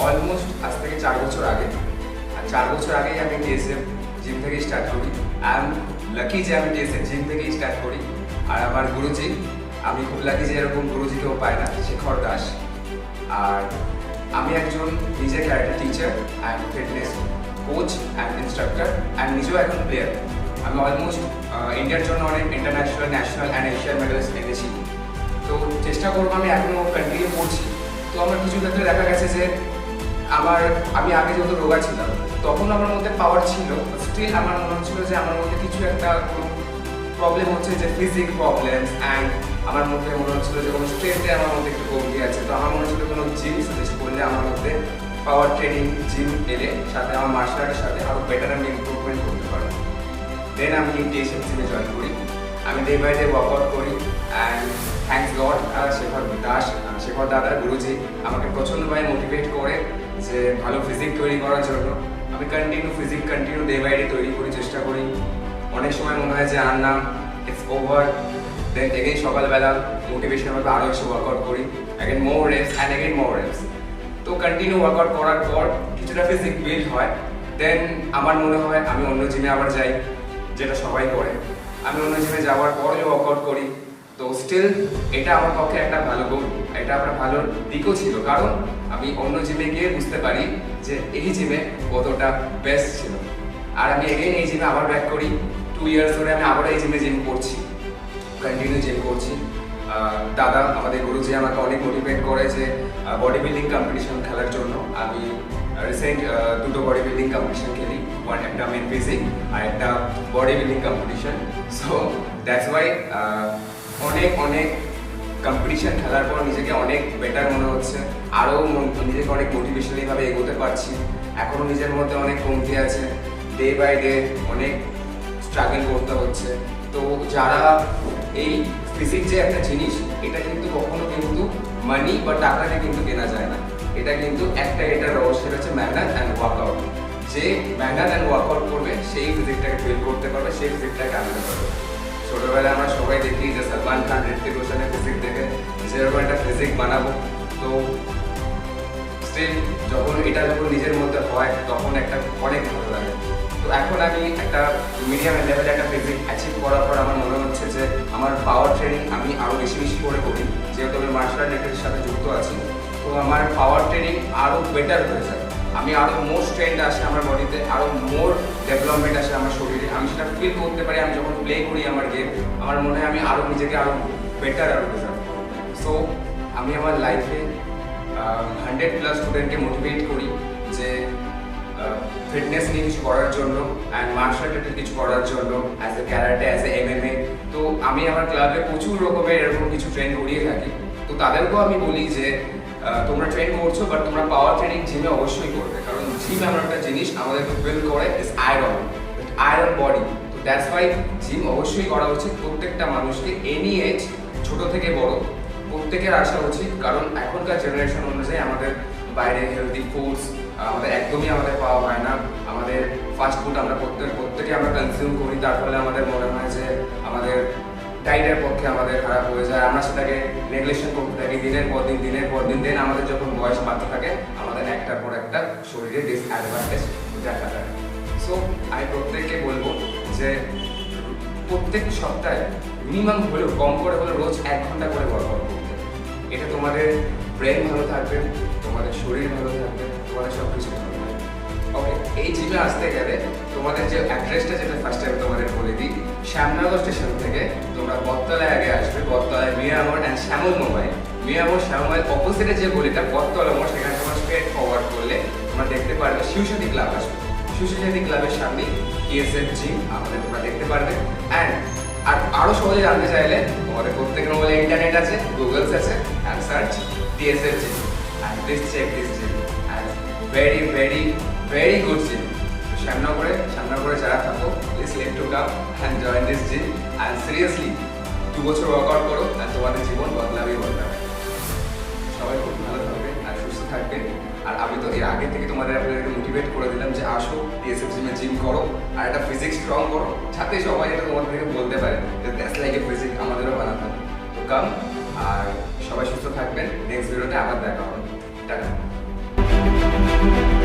Almost আজ থেকে 4 বছর আগে। আর 4 বছর আগেই আমি টিএসএফ জিম থেকেই স্টার্ট করি। আই এম লাকি যে আমি টিএসএফ জিম থেকেই স্টার্ট করি। আর আমার গুরুজি, আমি খুব লাকি যে এরকম গুরুজি কেউ পায় না, শেখর দাস। আর আমি একজন নিজে character teacher and fitness coach and instructor and নিজেও এখন প্লেয়ার। আমি অলমোস্ট ইন্ডিয়ার জন্য অনেক international, national and Asian medals এনেছি। তো চেষ্টা করবো, আমি এখনও কন্টিনিউ করছি। তো আমার কিছু ক্ষেত্রে দেখা গেছে যে আমি আগে যেহেতু রোগা ছিলাম, তখন আমার মধ্যে পাওয়ার ছিল, স্টিল আমার মনে হচ্ছিল যে আমার মধ্যে কিছু একটা প্রবলেম হচ্ছে, যে ফিজিক প্রবলেমস অ্যান্ড আমার মধ্যে মনে হচ্ছিল যে কোনো স্ট্রেংথে আমার মধ্যে একটু কমতি আছে। তো আমার মনে হচ্ছিল কোনো জিম সাজেস্ট করলে আমার মধ্যে পাওয়ার ট্রেনিং জিম এলে সাথে আমার মার্শাল আর্টের সাথে আরও বেটার আমি ইমপ্রুভমেন্ট করতে পারবো। দেন আমি টিএসএফ জিমে জয়েন করি। আমি ডে বাই ডে ওয়ার্কআউট করি and thanks god Shekhar Das, Shekhar দাদার গুরুজি আমাকে প্রচণ্ডভাবে মোটিভেট করে যে ভালো ফিজিক তৈরি করার জন্য। আমি কন্টিনিউ ডে বাই ডে তৈরি করি, চেষ্টা করি। অনেক সময় মনে হয় যে আর না, ইটস ওভার, দেন এগেইন সকালবেলা মোটিভেশন হবে, আরও এসে ওয়ার্কআউট করি, again more reps and again more reps. তো কন্টিনিউ ওয়ার্কআউট করার পর কিছুটা ফিজিক বিল্ড হয়। দেন আমার মনে হয় আমি অন্য জিমে আবার যাই, যেটা সবাই করে। আমি অন্য জিমে যাওয়ার পরে ওয়ার্কআউট করি। তো স্টিল এটা আমার পক্ষে একটা ভালো গুণ, এটা আমার ভালো দিকও ছিল, কারণ আমি অন্য জিমে গিয়ে বুঝতে পারি যে এই জিমে কতটা বেস্ট ছিল। আর আমি এগেইন এই জিমে আবার ব্যাক করি। 2 ইয়ার্স ধরে আমি আবার এই জিমে জিম করছি, কন্টিনিউ জিম করছি। দাদা আমাদের গুরুজি আমাকে অনেক মোটিভেট করে যে বডি বিল্ডিং কম্পিটিশন খেলার জন্য। আমি রিসেন্ট 2টো বডি বিল্ডিং কম্পিটিশন খেলি, একটা মেন ফিজিক আর একটা body building competition. So that's why অনেক কম্পিটিশন খেলার পর নিজেকে অনেক বেটার মনে হচ্ছে, আরও নিজেকে অনেক মোটিভেশনালিভাবে এগোতে পারছি। এখনও নিজের মধ্যে অনেক কমতি আছে, ডে বাই ডে অনেক স্ট্রাগল করতে হচ্ছে। তো যারা এই ফিজিক যে একটা জিনিস, এটা কিন্তু কখনো কিন্তু মানি বা টাকাতে কিন্তু কেনা যায় না। এটা কিন্তু এটা রহস্য হচ্ছে মেহনত অ্যান্ড ওয়ার্কআউট। যে মেহনত অ্যান্ড ওয়ার্কআউট করবে সেই ফিজিকটাকে ফিল করতে পারবে, সেই ফিজিকটাকে আনতে পারবে। ছোটোবেলায় আমরা সবাই দেখি যে সলমান খান, ঋত্বিক রোশনের ফিজিক দেখে যেরকম একটা ফিজিক বানাবো। তো স্টিল যখন নিজের মধ্যে হয় তখন একটা অনেক ভালো লাগে। তো এখন আমি একটা মিডিয়াম লেভেলে একটা ফিজিক অ্যাচিভ করার পর আমার মনে হচ্ছে যে আমার পাওয়ার ট্রেনিং আমি আরও বেশি করে করি, যেহেতু আমি মার্শাল আর্টের সাথে যুক্ত আছি। তো আমার পাওয়ার ট্রেনিং আরও বেটার হয়ে যায়, আমি আরও মোর স্ট্রেংথ আসে আমার বডিতে, আরও মোর ডেভেলপমেন্ট আসে আমার শরীরে। আমি সেটা ফিল করতে পারি। আমি যখন প্লে করি আমার গেম, আমার মনে হয় আমি আরও নিজেকে আরও বেটার আরও ডিজার্ভ করি। সো আমি আমার লাইফে 100+ স্টুডেন্টকে মোটিভেট করি যে ফিটনেস নিয়ে কিছু করার জন্য অ্যান্ড মার্শাল আর্টের কিছু করার জন্য, as a karate, as a MMA। তো আমি আমার ক্লাবে প্রচুর রকমের এরকম কিছু ট্রেন করিয়ে থাকি। তো তাদেরকেও আমি বলি যে তোমরা ট্রেন করছো, বাট তোমরা পাওয়ার ট্রেনিং জিমে অবশ্যই করবে, কারণ জিম এমন একটা জিনিস আমাদেরকে বিল্ড করে ইজ আয়রন বডি। তো দ্যাটস ওয়াই জিম অবশ্যই করা উচিত প্রত্যেকটা মানুষকে, এনি এজ, ছোট থেকে বড়, প্রত্যেকের আসা উচিত। কারণ এখনকার জেনারেশন অনুযায়ী আমাদের বাইরে হেলদি ফুডস একদমই পাওয়া হয় না। আমাদের ফাস্ট ফুড আমরা প্রত্যেকে আমরা কনজিউম করি, তার ফলে আমাদের মনে হয় যে আমাদের ডায়েটের পক্ষে আমাদের খারাপ হয়ে যায়। আমরা সেটাকে নেগলেকশন করতে থাকি দিনের পর দিন। দেন আমাদের যখন বয়স বাড়তে থাকে, আমাদের একটার পর একটা শরীরে ডিসঅ্যাডভান্টেজ দেখা যায়। সো আমি প্রত্যেককে বলবো যে প্রত্যেক সপ্তাহে মিনিমাম হলেও, কম করে হলেও রোজ 1 ঘন্টা করে ওয়ার্কআউট করতে। এটা তোমাদের ব্রেন ভালো থাকবে, তোমাদের শরীর ভালো থাকবে, তোমাদের সব কিছু ভালো থাকবে। ওকে, এই জিমে আসতে গেলে তোমাদের যে অ্যাড্রেসটা, যেটা ফার্স্ট টাইম তোমাদের বলে দিই, শ্যামনগর স্টেশন থেকে তোমরা বটতলায় আগে আসবে। বটতলায় মিয়ামোড় অ্যান্ড শ্যামল মোবাইল, শ্যামল অপোজিটে যে গলিটা বটতলা মোড়, সেখানে তোমরা স্ট্রেট ফরওয়ার্ড করলে তোমরা দেখতে পারবে শিবসাথী ক্লাব আসবে। শিবসাথী ক্লাবের সামনে টিএসএফ জিম আমাদের তোমরা দেখতে পারবে। অ্যান্ড আরও সহজে জানতে চাইলে তোমাদের প্রত্যেকের মোবাইলে ইন্টারনেট আছে, গুগলস আছে, and search TSF gym and please check this gym and very good gym. শ্যামনগরে যারা থাকো, please like to come and join this gym and seriously 2 বছর ওয়ার্কআউট করো আর তোমাদের জীবন বদলাবে। সবাই খুব ভালো থাকবে আর সুস্থ থাকবে। আর আমি তো এর আগে থেকে আপনাদেরকে মোটিভেট করে দিলাম যে আসো TSF জিমে জিম করো আর একটা ফিজিক্স স্ট্রং করো, যাতে সবাই এটা তোমাদেরকে বলতে পারে যে দ্যাটস লাইক এ ফিজিক, আমাদেরও বানাতে হবে। তো কাম, আর সবাই সুস্থ থাকবেন। নেক্সট ভিডিওতে আবার দেখা হবে। টাটা। Thank you.